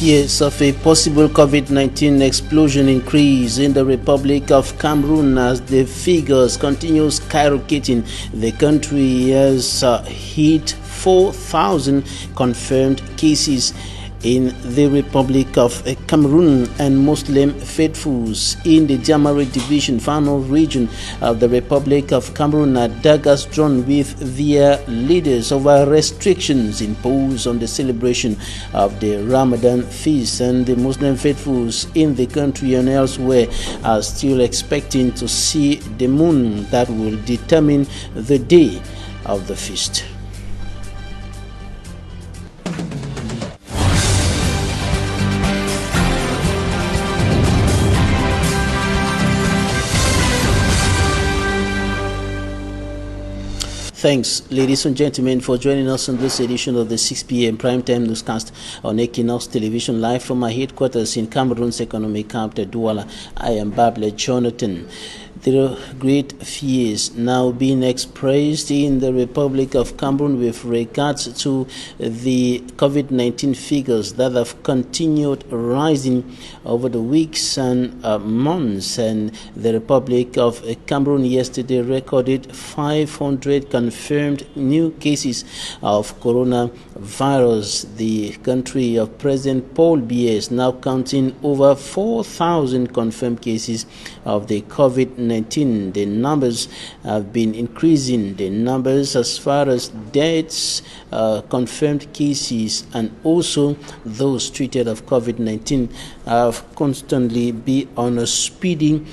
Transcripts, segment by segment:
fears of a possible COVID-19 explosion increase in the Republic of Cameroon as the figures continue skyrocketing. The country has hit 4,000 confirmed cases in the Republic of Cameroon, and Muslim faithfuls in the Jamari division, final region of the Republic of Cameroon, are daggers drawn with their leaders over restrictions imposed on the celebration of the Ramadan feast, and the Muslim faithfuls in the country and elsewhere are still expecting to see the moon that will determine the day of the feast. Thanks, ladies and gentlemen, for joining us on this edition of the 6 p.m. primetime newscast on Equino television, live from my headquarters in Cameroon's economic capital, Douala. I am Bable Jonathan. There are great fears now being expressed in the Republic of Cameroon with regards to the COVID-19 figures that have continued rising over the weeks and months. And the Republic of Cameroon yesterday recorded 500 confirmed new cases of coronavirus. The country of President Paul Biya is now counting over 4,000 confirmed cases of the COVID-19. The numbers have been increasing. The numbers as far as deaths, confirmed cases, and also those treated of COVID-19 have constantly been on a speedy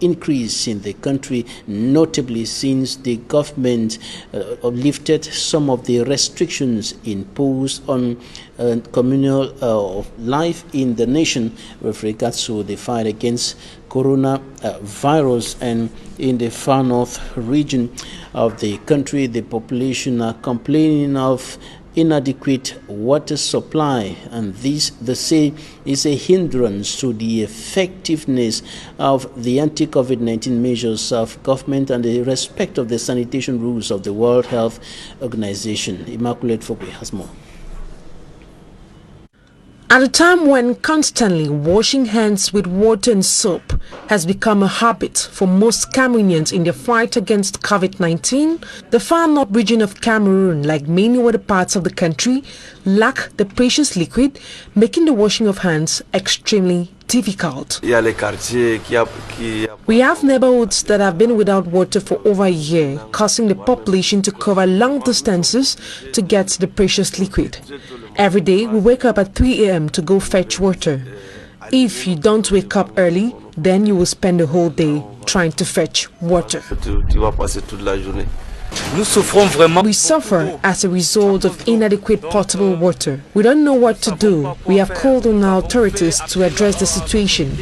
increase in the country, notably since the government lifted some of the restrictions imposed on communal life in the nation with regards to the fight against coronavirus. And in the far north region of the country, the population are complaining of inadequate water supply, and this, they say, is a hindrance to the effectiveness of the anti-COVID-19 measures of government and the respect of the sanitation rules of the World Health Organization. Immaculate Fokwe has more. At a time when constantly washing hands with water and soap has become a habit for most Cameroonians in their fight against COVID-19, the far north region of Cameroon, like many other parts of the country, lack the precious liquid, making the washing of hands extremely difficult. We have neighborhoods that have been without water for over a year, causing the population to cover long distances to get the precious liquid. Every day we wake up at 3 a.m. to go fetch water. If you don't wake up early, then you will spend the whole day trying to fetch water. We suffer as a result of inadequate potable water. We don't know what to do. We have called on our authorities to address the situation,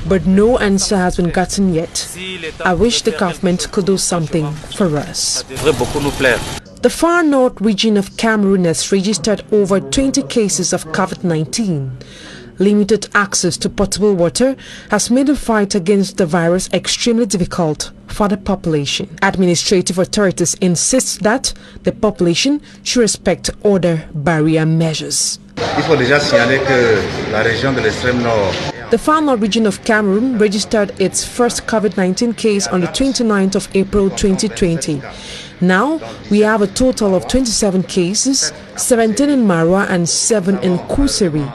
but no answer has been gotten yet. I wish the government could do something for us. The far north region of Cameroon has registered over 20 cases of COVID-19. Limited access to potable water has made the fight against the virus extremely difficult for the population. Administrative authorities insist that the population should respect other barrier measures. The far north region of Cameroon registered its first COVID-19 case on the 29th of April 2020. Now, we have a total of 27 cases, 17 in Marwa and 7 in Kuseri.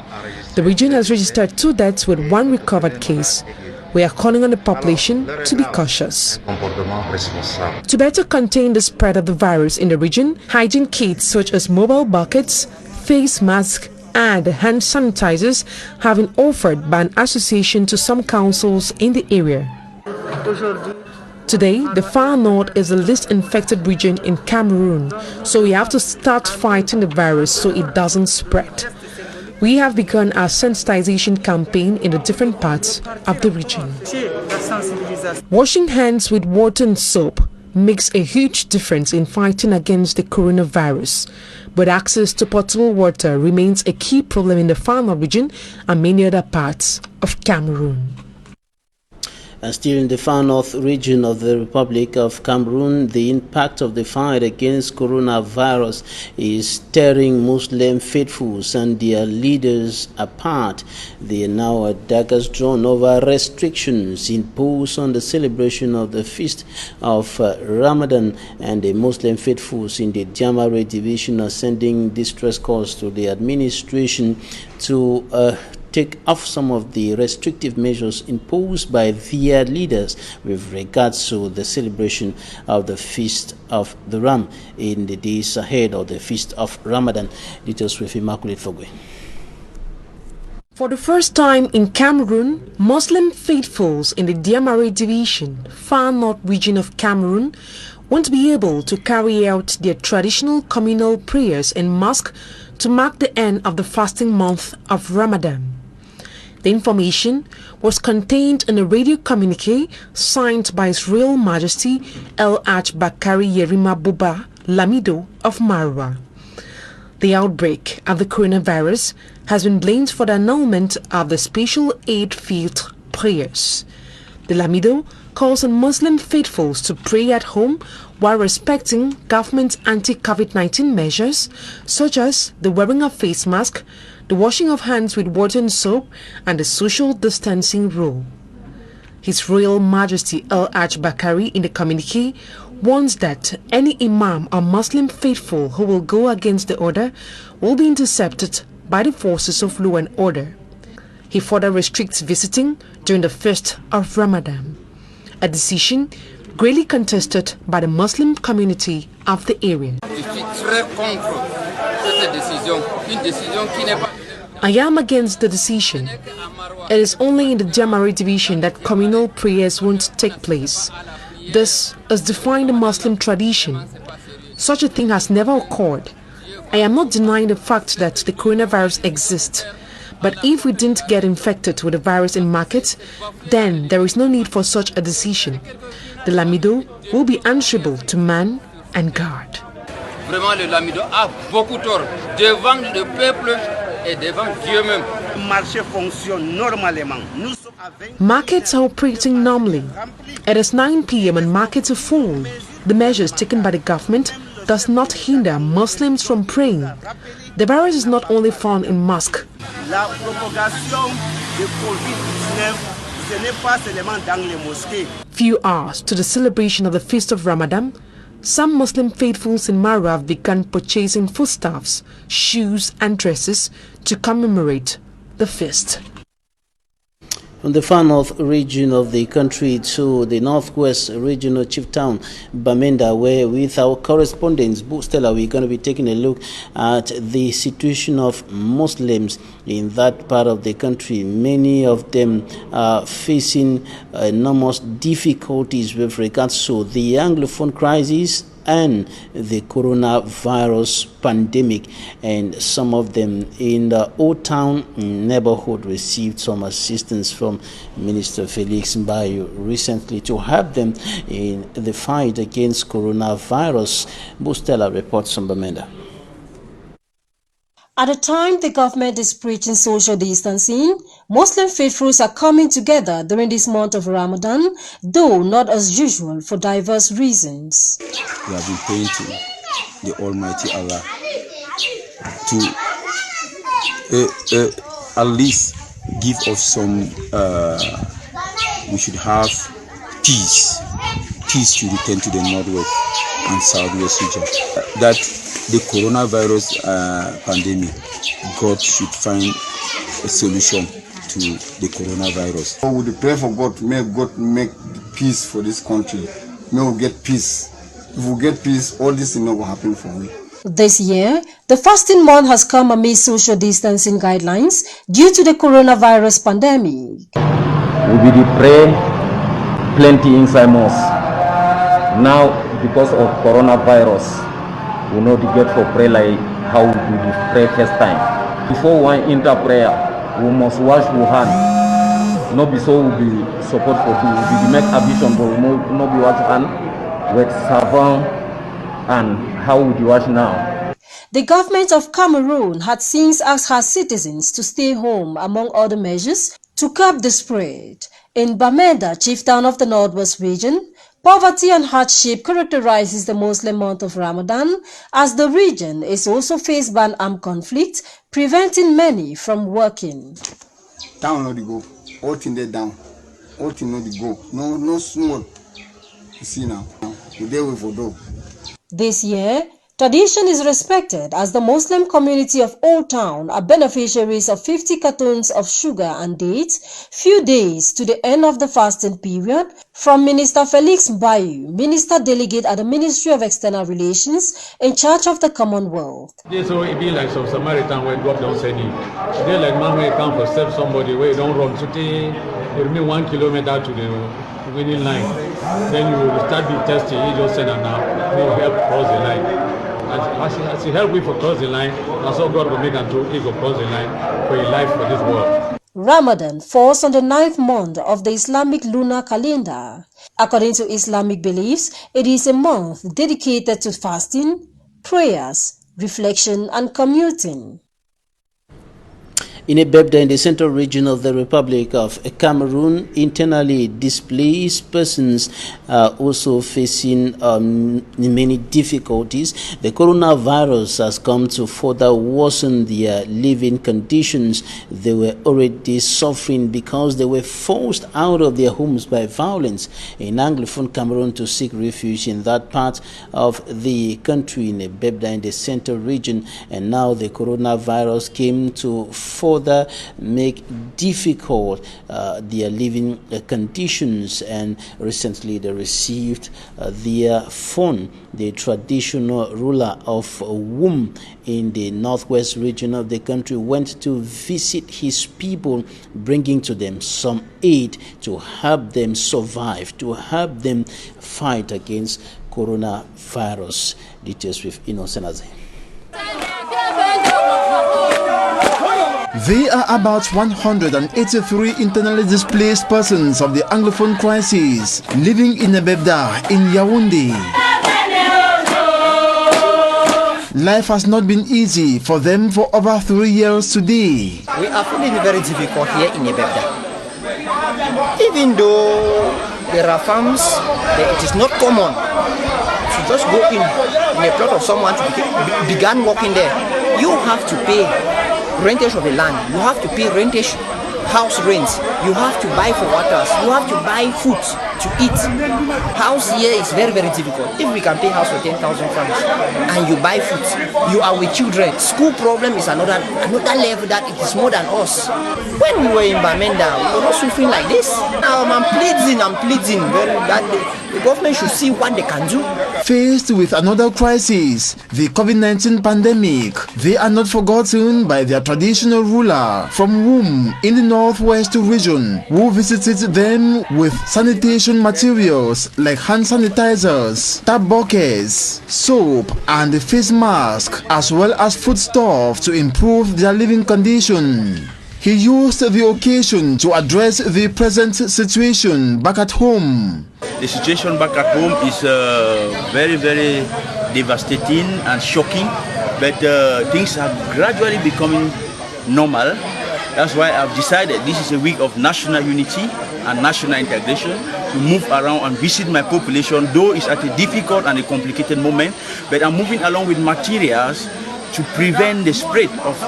The region has registered 2 deaths with 1 recovered case. We are calling on the population to be cautious. To better contain the spread of the virus in the region, hygiene kits such as mobile buckets, face masks, and hand sanitizers have been offered by an association to some councils in the area. Today, the far north is the least infected region in Cameroon, so we have to start fighting the virus so it doesn't spread. We have begun our sensitization campaign in the different parts of the region. Washing hands with water and soap makes a huge difference in fighting against the coronavirus, but access to potable water remains a key problem in the far north region and many other parts of Cameroon. And still in the far north region of the Republic of Cameroon, the impact of the fight against coronavirus is tearing Muslim faithfuls and their leaders apart. They are now at daggers drawn over restrictions imposed on the celebration of the feast of Ramadan, and the Muslim faithfuls in the Diamare division are sending distress calls to the administration to take off some of the restrictive measures imposed by their leaders with regards to the celebration of the Feast of the Ram in the days ahead of the Feast of Ramadan. Details with Immaculate Fogwe. For the first time in Cameroon, Muslim faithfuls in the Diamare division, far north region of Cameroon, won't be able to carry out their traditional communal prayers in mosque to mark the end of the fasting month of Ramadan. The information was contained in a radio communique signed by His Royal Majesty El Bakari Yerima Buba Lamido of Marwa. The outbreak of the coronavirus has been blamed for the annulment of the special Eid Fitr prayers. The Lamido calls on Muslim faithfuls to pray at home while respecting government anti-COVID-19 measures such as the wearing of face masks, the washing of hands with water and soap, and the social distancing rule. His Royal Majesty El Bakari in the communique warns that any imam or Muslim faithful who will go against the order will be intercepted by the forces of law and order. He further restricts visiting during the feast of Ramadan, a decision greatly contested by the Muslim community of the area. I am against the decision. It is only in the Diamare division that communal prayers won't take place. This is defined in Muslim tradition. Such a thing has never occurred. I am not denying the fact that the coronavirus exists, but if we didn't get infected with the virus in markets, then there is no need for such a decision. The Lamido will be answerable to man and God. Vraiment, le Lamido a beaucoup tort devant le peuple et devant Dieu même. Markets are operating normally. It is 9 p.m. and markets are full. The measures taken by the government does not hinder Muslims from praying. The virus is not only found in mosque. Few hours to the celebration of the Feast of Ramadan, some Muslim faithfuls in Marwa have begun purchasing foodstuffs, shoes and dresses to commemorate the feast. From the far north region of the country to the northwest regional chief town, Bamenda, where with our correspondent, Stella, we're going to be taking a look at the situation of Muslims in that part of the country. Many of them are facing enormous difficulties with regards to the Anglophone crisis and the coronavirus pandemic, and some of them in the Old Town neighborhood received some assistance from Minister Felix Mbayu recently to help them in the fight against coronavirus. Bustela reports from Bamenda. At a time the government is preaching social distancing, Muslim faithfuls are coming together during this month of Ramadan, though not as usual for diverse reasons. We have been praying to the Almighty Allah to at least give us some, we should have peace to return to the northwest and southwest region. That the coronavirus pandemic, God should find a solution to the coronavirus. We would pray for God. May God make peace for this country. May we get peace. If we get peace, all this will not happen for me. This year, the fasting month has come amid social distancing guidelines due to the coronavirus pandemic. We will pray plenty inside mosque. Now, because of coronavirus, we know to get for prayer like how we do pray first time. Before one enter prayer, we must wash our hand. Not be so we be support for two. We make ablution, but we not be wash hand with savon and how would you wash now? The government of Cameroon had since asked her citizens to stay home among other measures to curb the spread. In Bamenda, chief town of the Northwest region, poverty and hardship characterizes the Muslim month of Ramadan, as the region is also faced by an armed conflict, preventing many from working. Town not go, all thing they down, all thing not go, no small. You see now, we there with for door. This year, tradition is respected as the Muslim community of Old Town are beneficiaries of 50 cartons of sugar and dates, few days to the end of the fasting period, from Minister Felix Mbayu, Minister Delegate at the Ministry of External Relations in charge of the Commonwealth. This will be like some Samaritan when God don't send him. They like man when come for serve somebody where you don't run today, you remain 1 kilometer to the winning line. Then you will start the testing, you just send them now, you help cross the line. As he help you for cross the line, that's how God will make and he will cross the line for your life for this world. Ramadan falls on the 9th month of the Islamic lunar calendar. According to Islamic beliefs, it is a month dedicated to fasting, prayers, reflection, and commuting. In Ebebda, in the central region of the Republic of Cameroon, internally displaced persons are also facing many difficulties. The coronavirus has come to further worsen their living conditions. They were already suffering because they were forced out of their homes by violence in Anglophone Cameroon to seek refuge in that part of the country in Ebebda, in the central region. And now the coronavirus came to further make difficult their living conditions, and recently they received their phone. The traditional ruler of Wum in the northwest region of the country went to visit his people, bringing to them some aid to help them survive, to help them fight against coronavirus. Details with Innocent Azay. There are about 183 internally displaced persons of the Anglophone crisis living in Ebebda in Yaoundé. Life has not been easy for them for over 3 years today. We are feeling very difficult here in Ebebda. Even though there are farms, it is not common to just go in a plot of someone to begin working there. You have to pay rentage of the land, you have to pay rentage, house rents, you have to buy for waters, you have to buy food to eat. House here is very, very difficult. If we can pay house for 10,000 francs and you buy food, you are with children. School problem is another level that it is more than us. When we were in Bamenda, we were not suffering like this. Now I'm pleading that the government should see what they can do. Faced with another crisis, the COVID-19 pandemic, they are not forgotten by their traditional ruler from Wum in the northwest region, who visited them with sanitation materials like hand sanitizers, tap buckets, soap and face mask, as well as foodstuff to improve their living condition. He used the occasion to address the present situation back at home. The situation back at home is very, very devastating and shocking, but things are gradually becoming normal. That's why I've decided this is a week of national unity and national integration, to move around and visit my population, though it's at a difficult and a complicated moment, but I'm moving along with materials to prevent the spread of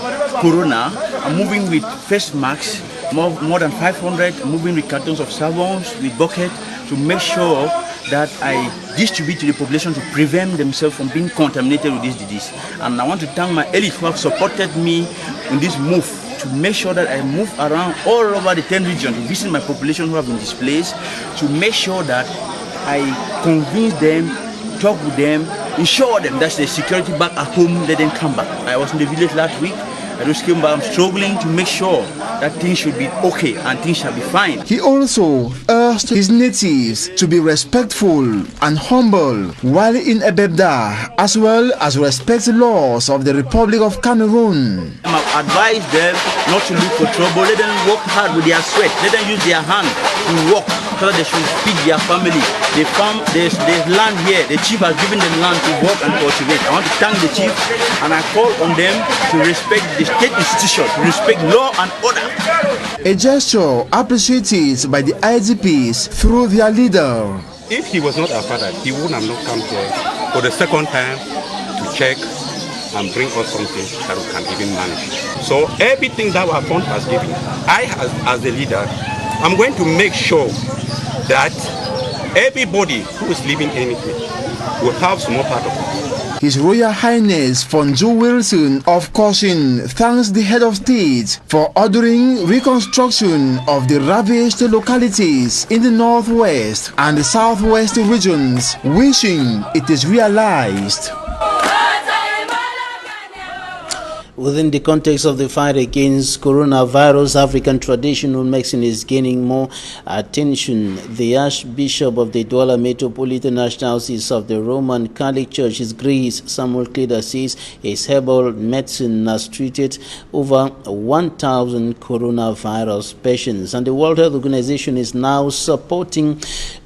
corona. I'm moving with face masks, more than 500, moving with cartons of savons, with buckets, to make sure that I distribute to the population to prevent themselves from being contaminated with this disease. And I want to thank my elite who have supported me in this move, to make sure that I move around all over the 10 regions to visit my population who have been displaced, to make sure that I convince them, talk with them, ensure them that the security back at home, let them come back. I was in the village last week. I just came back. I'm struggling to make sure that things should be okay and things shall be fine. He also urged his natives to be respectful and humble while in Ebebda, as well as respect the laws of the Republic of Cameroon. I'm advise them not to look for trouble. Let them work hard with their sweat. Let them use their hand to work so that they should feed their family. They farm, there's land here. The chief has given them land to work and cultivate. I want to thank the chief, and I call on them to respect the state institution, to respect law and order. A gesture appreciated by the IGPs through their leader. If he was not our father, he would have not come here for the second time to check and bring us something that we can even manage. So everything that our fund has given, I as the leader, I'm going to make sure that everybody who is living anything will have small part of it. His Royal Highness Fonjo Wilson of Cochin thanks the head of state for ordering reconstruction of the ravaged localities in the northwest and the southwest regions, wishing it is realized. Within the context of the fight against coronavirus, African traditional medicine is gaining more attention. The Archbishop of the Douala Metropolitan Archdiocese of the Roman Catholic Church, Crise, Samuel Kleda, says his herbal medicine has treated over 1,000 coronavirus patients. And the World Health Organization is now supporting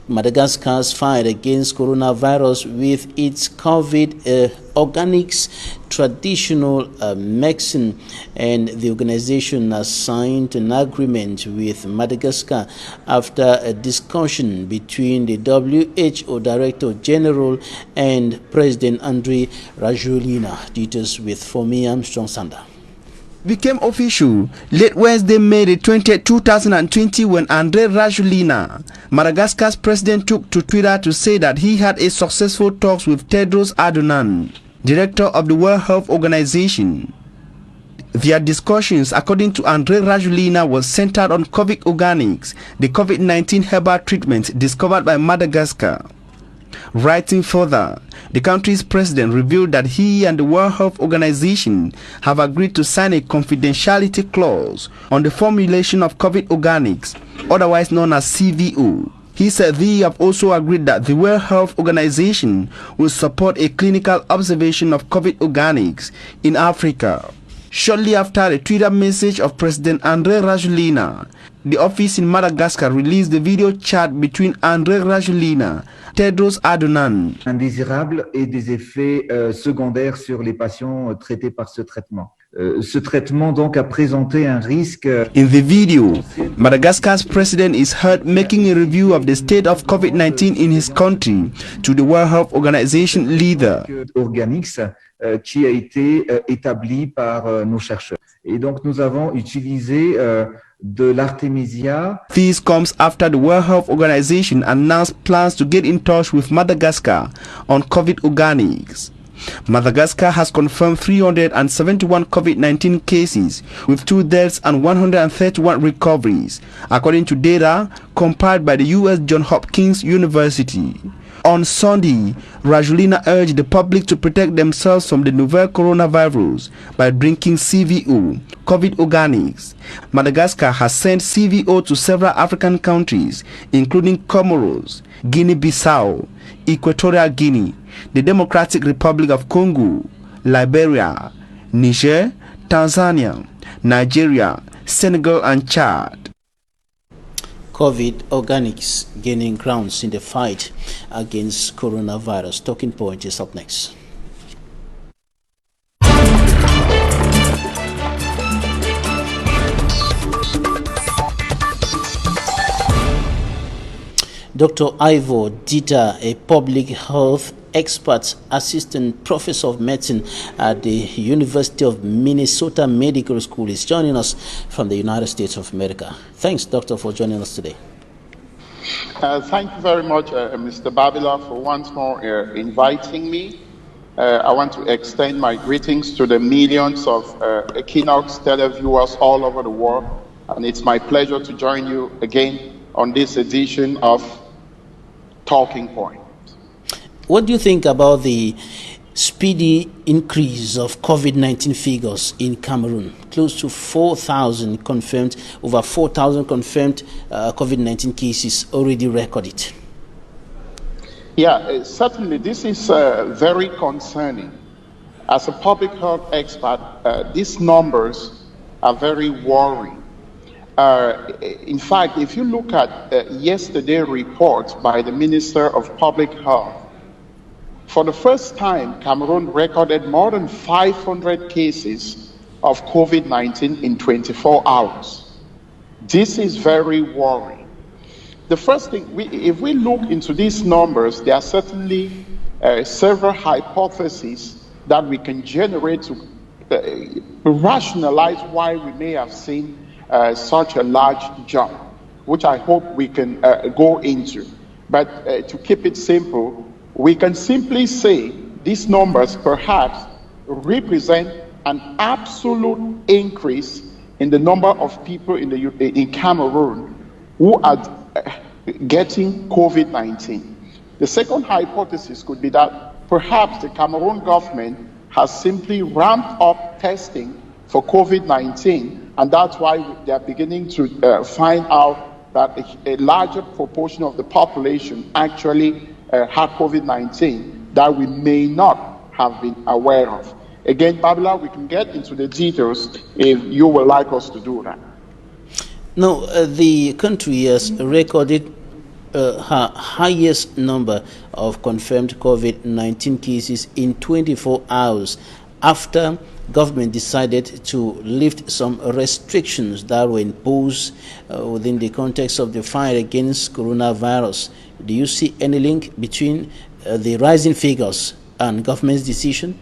Madagascar's fight against coronavirus with its COVID organics traditional medicine, and the organization has signed an agreement with Madagascar after a discussion between the WHO Director General and President André Rajoelina. Details with Fomi Armstrong Sander. Became official late Wednesday, May the 20th, 2020, when André Rajoelina, Madagascar's president, took to Twitter to say that he had a successful talks with Tedros Adhanom, director of the World Health Organization. Their discussions, according to André Rajoelina, was centered on COVID organics, the COVID-19 herbal treatment discovered by Madagascar. Writing further, the country's president revealed that he and the World Health Organization have agreed to sign a confidentiality clause on the formulation of COVID organics, otherwise known as CVO. He said they have also agreed that the World Health Organization will support a clinical observation of COVID organics in Africa. Shortly after the Twitter message of President André Rajoelina, the office in Madagascar released the video chat between André Rajoelina, Tedros Adhanom. Indésirables et des effets secondaires sur les patients traités par ce traitement. Ce traitement donc a présenté un risque. In the video, Madagascar's president is heard making a review of the state of COVID-19 in his country to the World Health Organization leader. Organics qui a été établi par nos chercheurs. Et donc nous avons utilisé de l'artémisia. This comes after the World Health Organization announced plans to get in touch with Madagascar on COVID organics. Madagascar has confirmed 371 COVID-19 cases with 2 deaths and 131 recoveries, according to data compiled by the U.S. Johns Hopkins University. On Sunday, Rajoelina urged the public to protect themselves from the novel coronavirus by drinking CVO, COVID organics. Madagascar has sent CVO to several African countries, including Comoros, Guinea-Bissau, Equatorial Guinea, the Democratic Republic of Congo, Liberia, Niger, Tanzania, Nigeria, Senegal, and Chad. COVID organics gaining grounds in the fight against coronavirus. Talking Point is up next. Dr. Ivo Dita, a public health expert, assistant professor of medicine at the University of Minnesota Medical School, is joining us from the United States of America. Thanks, Doctor, for joining us today. Thank you very much, Mr. Babila, for once more inviting me. I want to extend my greetings to the millions of Equinox televiewers all over the world, and it's my pleasure to join you again on this edition of Talking Point. What do you think about the speedy increase of COVID-19 figures in Cameroon? Close to 4,000 confirmed, over 4,000 confirmed COVID-19 cases already recorded. Yeah, certainly this is very concerning. As a public health expert, these numbers are very worrying. In fact, if you look at yesterday's report by the Minister of Public Health, for the first time, Cameroon recorded more than 500 cases of COVID-19 in 24 hours. This is very worrying. The first thing, if we look into these numbers, there are certainly several hypotheses that we can generate to rationalize why we may have seen such a large jump, which I hope we can go into. But to keep it simple, we can simply say these numbers perhaps represent an absolute increase in the number of people in Cameroon who are getting COVID-19. The second hypothesis could be that perhaps the Cameroon government has simply ramped up testing for COVID-19, and that's why they are beginning to find out that a larger proportion of the population actually had COVID-19 that we may not have been aware of. Again, Babila, we can get into the details if you would like us to do that. No, the country has recorded her highest number of confirmed COVID-19 cases in 24 hours after government decided to lift some restrictions that were imposed within the context of the fight against coronavirus. Do you see any link between the rising figures and government's decision?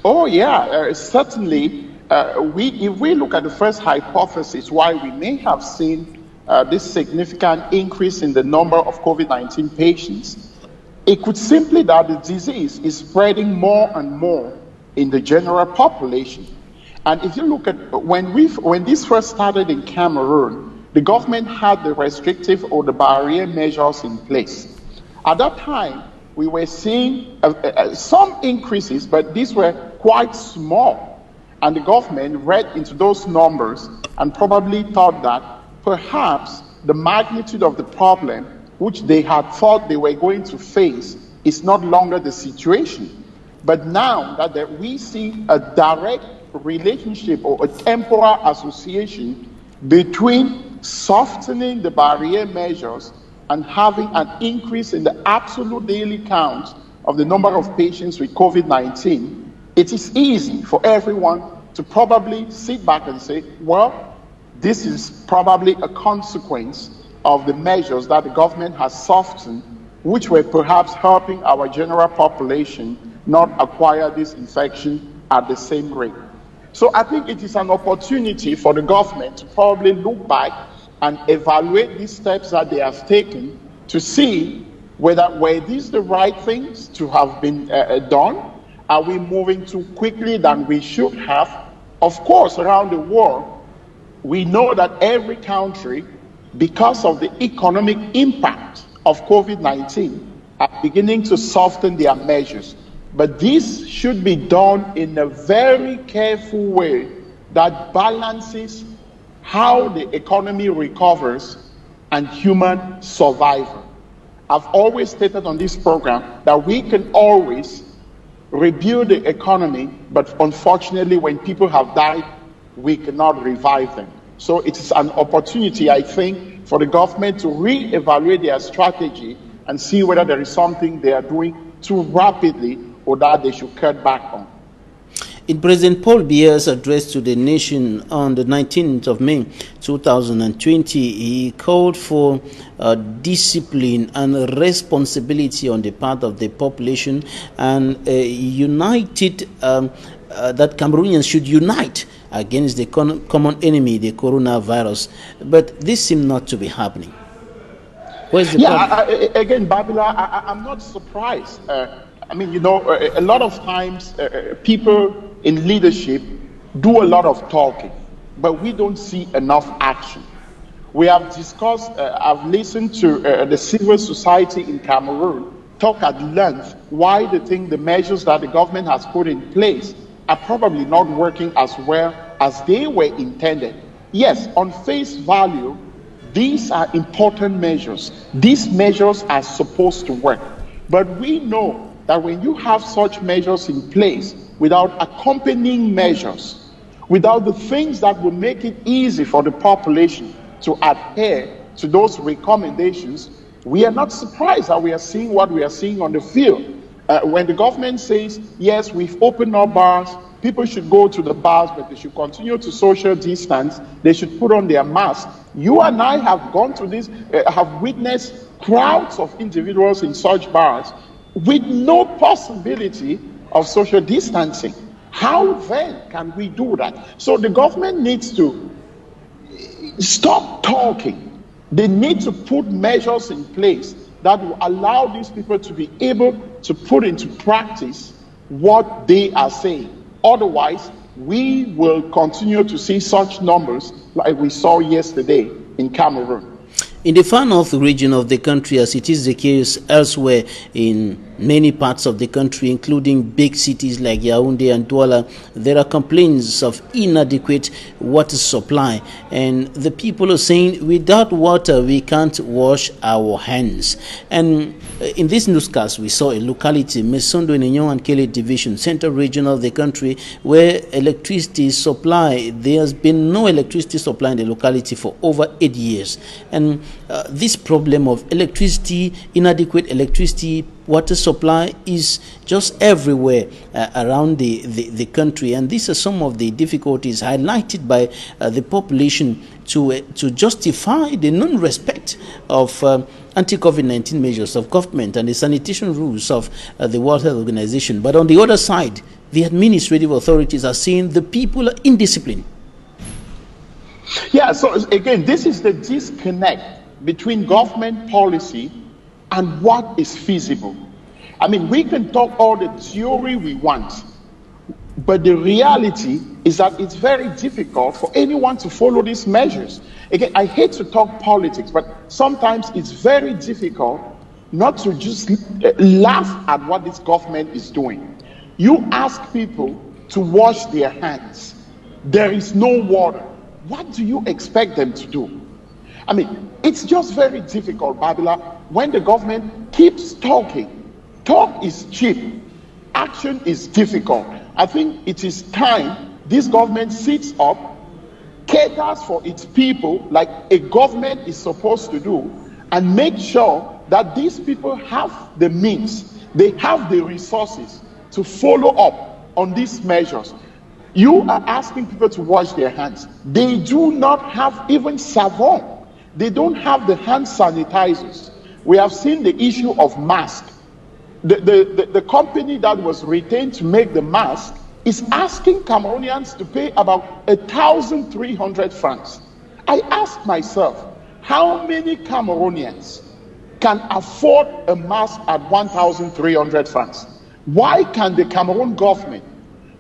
Oh yeah, certainly. If we look at the first hypothesis why we may have seen this significant increase in the number of COVID-19 patients, it could simply that the disease is spreading more and more in the general population. And if you look at when this first started in Cameroon, the government had the restrictive or the barrier measures in place. At that time, we were seeing some increases, but these were quite small. And the government read into those numbers and probably thought that perhaps the magnitude of the problem, which they had thought they were going to face, is not longer the situation. But now that we see a direct relationship or a temporal association between softening the barrier measures and having an increase in the absolute daily count of the number of patients with COVID-19, it is easy for everyone to probably sit back and say, well, this is probably a consequence of the measures that the government has softened, which were perhaps helping our general population not acquire this infection at the same rate. So I think it is an opportunity for the government to probably look back and evaluate these steps that they have taken to see whether were these the right things to have been done. Are we moving too quickly than we should have? Of course, around the world, we know that every country, because of the economic impact of COVID-19, are beginning to soften their measures. But this should be done in a very careful way that balances how the economy recovers and human survival. I've always stated on this program that we can always rebuild the economy, but unfortunately when people have died, we cannot revive them. So it is an opportunity, I think, for the government to re-evaluate their strategy and see whether there is something they are doing too rapidly or that they should cut back on. In President Paul Biya's address to the nation on the 19th of May 2020, he called for discipline and responsibility on the part of the population and united that Cameroonians should unite against the common enemy, the coronavirus. But this seems not to be happening. Where's the problem? Again, Babila, I'm not surprised. I mean, you know, a lot of times people in leadership do a lot of talking, but we don't see enough action. We have discussed, I've listened to the civil society in Cameroon talk at length why they think the measures that the government has put in place are probably not working as well as they were intended. Yes, on face value, these are important measures. These measures are supposed to work. But we know that when you have such measures in place without accompanying measures, without the things that will make it easy for the population to adhere to those recommendations, we are not surprised that we are seeing what we are seeing on the field. When the government says, yes, we've opened up bars, people should go to the bars, but they should continue to social distance, they should put on their masks. You and I have gone to this, have witnessed crowds of individuals in such bars with no possibility of social distancing. How then can we do that? So the government needs to stop talking. They need to put measures in place that will allow these people to be able to put into practice what they are saying. Otherwise, we will continue to see such numbers like we saw yesterday in Cameroon. In the far north region of the country, as it is the case elsewhere in many parts of the country, including big cities like Yaoundé and Douala, there are complaints of inadequate water supply. And the people are saying, without water, we can't wash our hands. And in this newscast, we saw a locality, Mesondo in Nyon and Kele Division, central region of the country, where electricity supply, there has been no electricity supply in the locality for over 8 years. And this problem of electricity, inadequate electricity, water supply is just everywhere around the country, and these are some of the difficulties highlighted by the population to justify the non-respect of anti-COVID-19 measures of government and the sanitation rules of the World Health Organization. But on the other side, the administrative authorities are saying the people are indisciplined. Yeah, so again, this is the disconnect between government policy and what is feasible. I mean, we can talk all the theory we want, but the reality is that it's very difficult for anyone to follow these measures. Again, I hate to talk politics, but sometimes it's very difficult not to just laugh at what this government is doing. You ask people to wash their hands. There is no water. What do you expect them to do? I mean, it's just very difficult, Babila, when the government keeps talking. Talk is cheap. Action is difficult. I think it is time this government sits up, caters for its people like a government is supposed to do, and make sure that these people have the means, they have the resources to follow up on these measures. You are asking people to wash their hands. They do not have even savon. They don't have the hand sanitizers. We have seen the issue of masks. The company that was retained to make the mask is asking Cameroonians to pay about 1,300 francs. I ask myself, how many Cameroonians can afford a mask at 1,300 francs? Why can the Cameroon government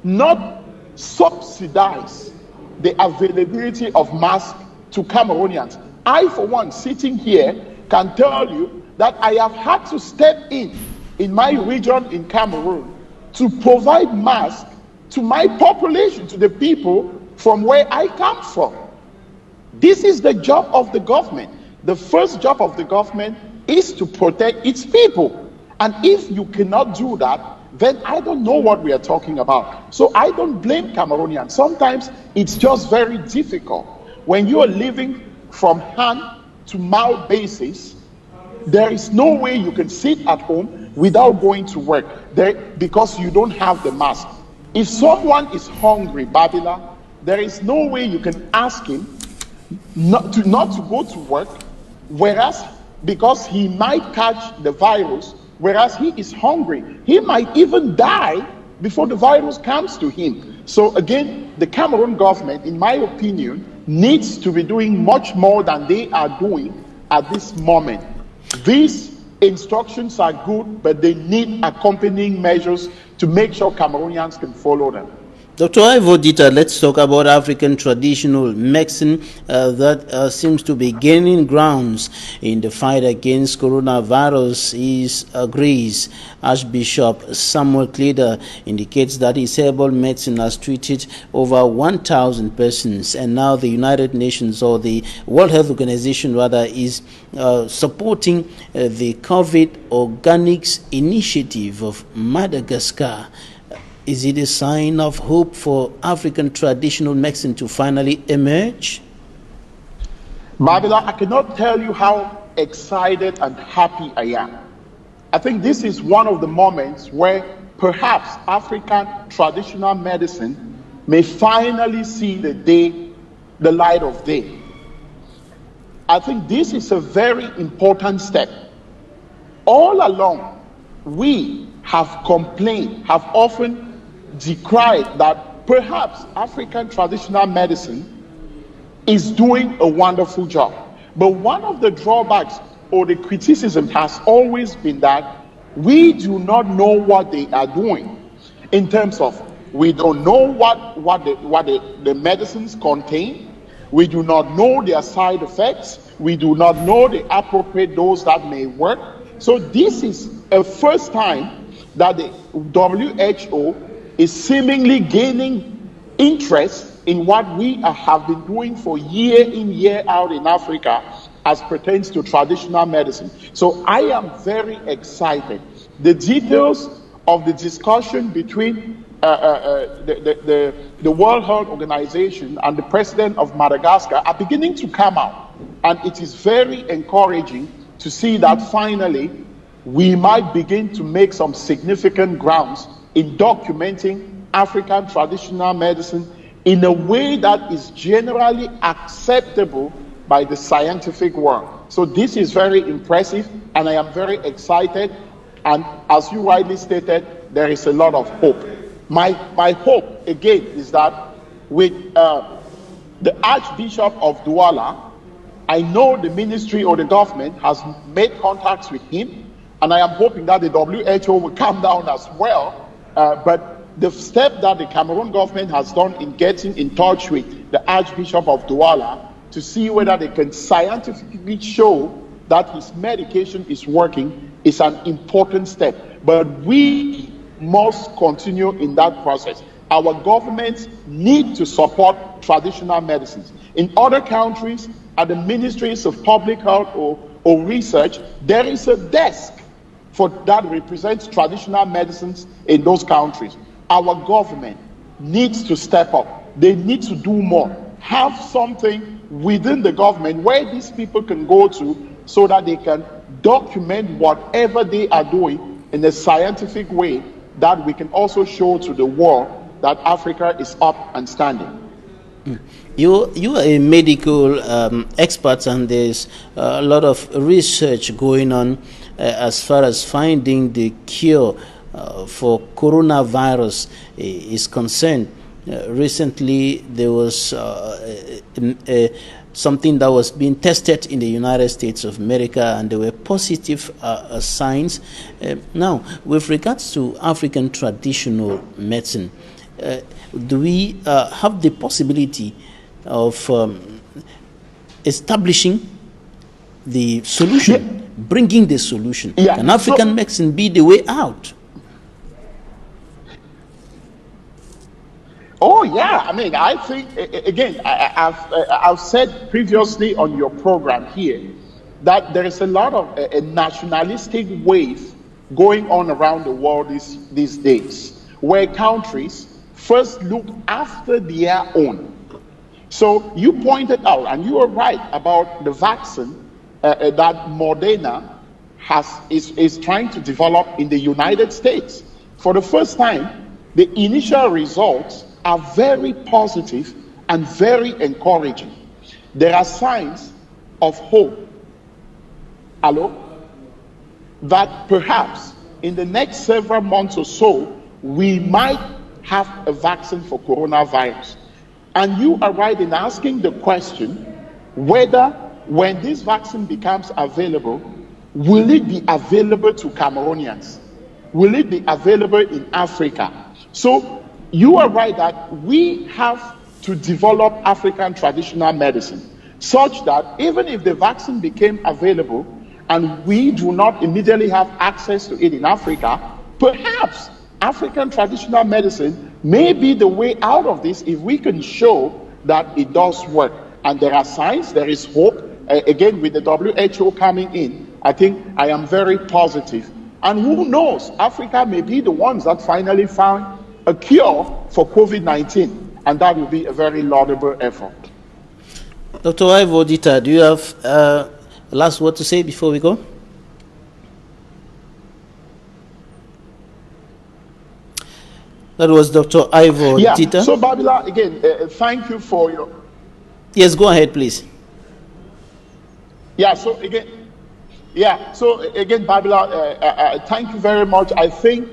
not subsidize the availability of masks to Cameroonians? I, for one, sitting here, can tell you that I have had to step in my region in Cameroon to provide masks to my population, to the people from where I come from. This is the job of the government. The first job of the government is to protect its people. And if you cannot do that, then I don't know what we are talking about. So I don't blame Cameroonians. Sometimes it's just very difficult. When you are living from hand to mouth basis, there is no way you can sit at home without going to work because you don't have the mask. If someone is hungry, Babila, there is no way you can ask him not to go to work, whereas because he might catch the virus, whereas he is hungry. He might even die before the virus comes to him. So again, the Cameroon government, in my opinion, needs to be doing much more than they are doing at this moment. These instructions are good, but they need accompanying measures to make sure Cameroonians can follow them. Dr. Ivo Dita, let's talk about African traditional medicine that seems to be gaining grounds in the fight against coronavirus. Is Crise. Archbishop Samuel Kleder indicates that his herbal medicine has treated over 1,000 persons, and now the United Nations, or the World Health Organization rather, is supporting the COVID Organics Initiative of Madagascar. Is it a sign of hope for African traditional medicine to finally emerge? Babila, I cannot tell you how excited and happy I am. I think this is one of the moments where perhaps African traditional medicine may finally see the light of day. I think this is a very important step. All along, we have complained, have often decried that perhaps African traditional medicine is doing a wonderful job. But one of the drawbacks or the criticism has always been that we do not know what they are doing in terms of we don't know what the medicines contain. We do not know their side effects. We do not know the appropriate dose that may work. So this is a first time that the WHO is seemingly gaining interest in what we have been doing for year in, year out in Africa as pertains to traditional medicine. So I am very excited. The details of the discussion between the World Health Organization and the president of Madagascar are beginning to come out. And it is very encouraging to see that finally we might begin to make some significant grounds in documenting African traditional medicine in a way that is generally acceptable by the scientific world. So this is very impressive, and I am very excited. And as you rightly stated, there is a lot of hope. My hope, again, is that with the Archbishop of Douala, I know the ministry or the government has made contacts with him, and I am hoping that the WHO will come down as well. But the step that the Cameroon government has done in getting in touch with the Archbishop of Douala to see whether they can scientifically show that his medication is working is an important step. But we must continue in that process. Our governments need to support traditional medicines. In other countries, at the ministries of public health or research, there is a desk for that represents traditional medicines in those countries. Our government needs to step up. They need to do more. Have something within the government where these people can go to so that they can document whatever they are doing in a scientific way that we can also show to the world that Africa is up and standing. You are a medical expert, and there's a lot of research going on as far as finding the cure for coronavirus is concerned. Recently, there was something that was being tested in the United States of America, and there were positive signs. Now, with regards to African traditional medicine, do we have the possibility of establishing the solution, bringing the solution? Can African medicine be the way out? Oh yeah, I mean, I think again, I've said previously on your program here that there is a lot of a nationalistic wave going on around the world these days, where countries first look after their own. So you pointed out, and you are right about the vaccine that Moderna is trying to develop in the United States. For the first time, the initial results are very positive and very encouraging. There are signs of hope, that perhaps in the next several months or so, we might have a vaccine for coronavirus. And you are right in asking the question whether when this vaccine becomes available, will it be available to Cameroonians? Will it be available in Africa? So you are right that we have to develop African traditional medicine such that even if the vaccine became available and we do not immediately have access to it in Africa, perhaps African traditional medicine may be the way out of this if we can show that it does work. And there are signs, there is hope. Again, with the WHO coming in, I think I am very positive. And who knows, Africa may be the ones that finally found a cure for COVID-19, and that will be a very laudable effort. Dr. Ivo Dita, do you have a last word to say before we go? That was Dr. Ivo Dita. So Babila, again, thank you for your... Yes, go ahead, please. So again, Babila, thank you very much. I think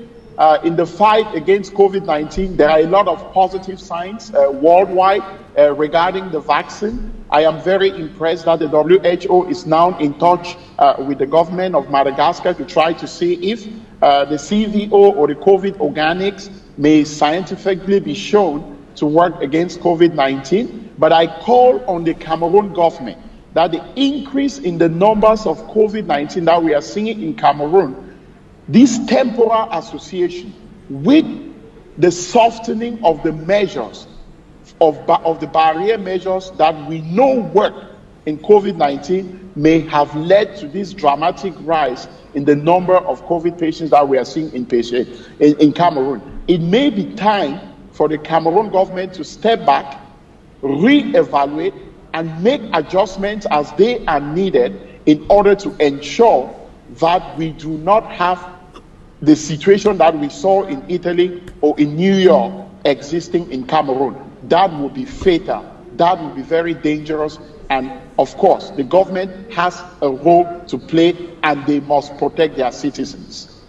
in the fight against COVID-19, there are a lot of positive signs worldwide regarding the vaccine. I am very impressed that the WHO is now in touch with the government of Madagascar to try to see if the CVO or the COVID organics may scientifically be shown to work against COVID-19. But I call on the Cameroon government that the increase in the numbers of COVID-19 that we are seeing in Cameroon, this temporal association with the softening of the measures, of the barrier measures that we know work in COVID-19 may have led to this dramatic rise in the number of COVID patients that we are seeing in Cameroon. It may be time for the Cameroon government to step back, re-evaluate, and make adjustments as they are needed in order to ensure that we do not have the situation that we saw in Italy or in New York existing in Cameroon. That would be fatal. That would be very dangerous. And of course, the government has a role to play and they must protect their citizens.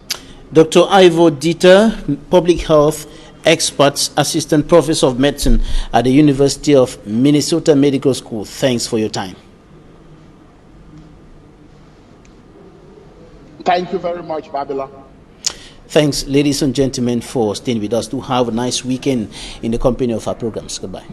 Dr. Ivo Dita, public health expert, assistant professor of medicine at the University of Minnesota Medical School. Thanks for your time. Thank you very much, Babila. Thanks, ladies and gentlemen, for staying with us. Do have a nice weekend in the company of our programs. Goodbye.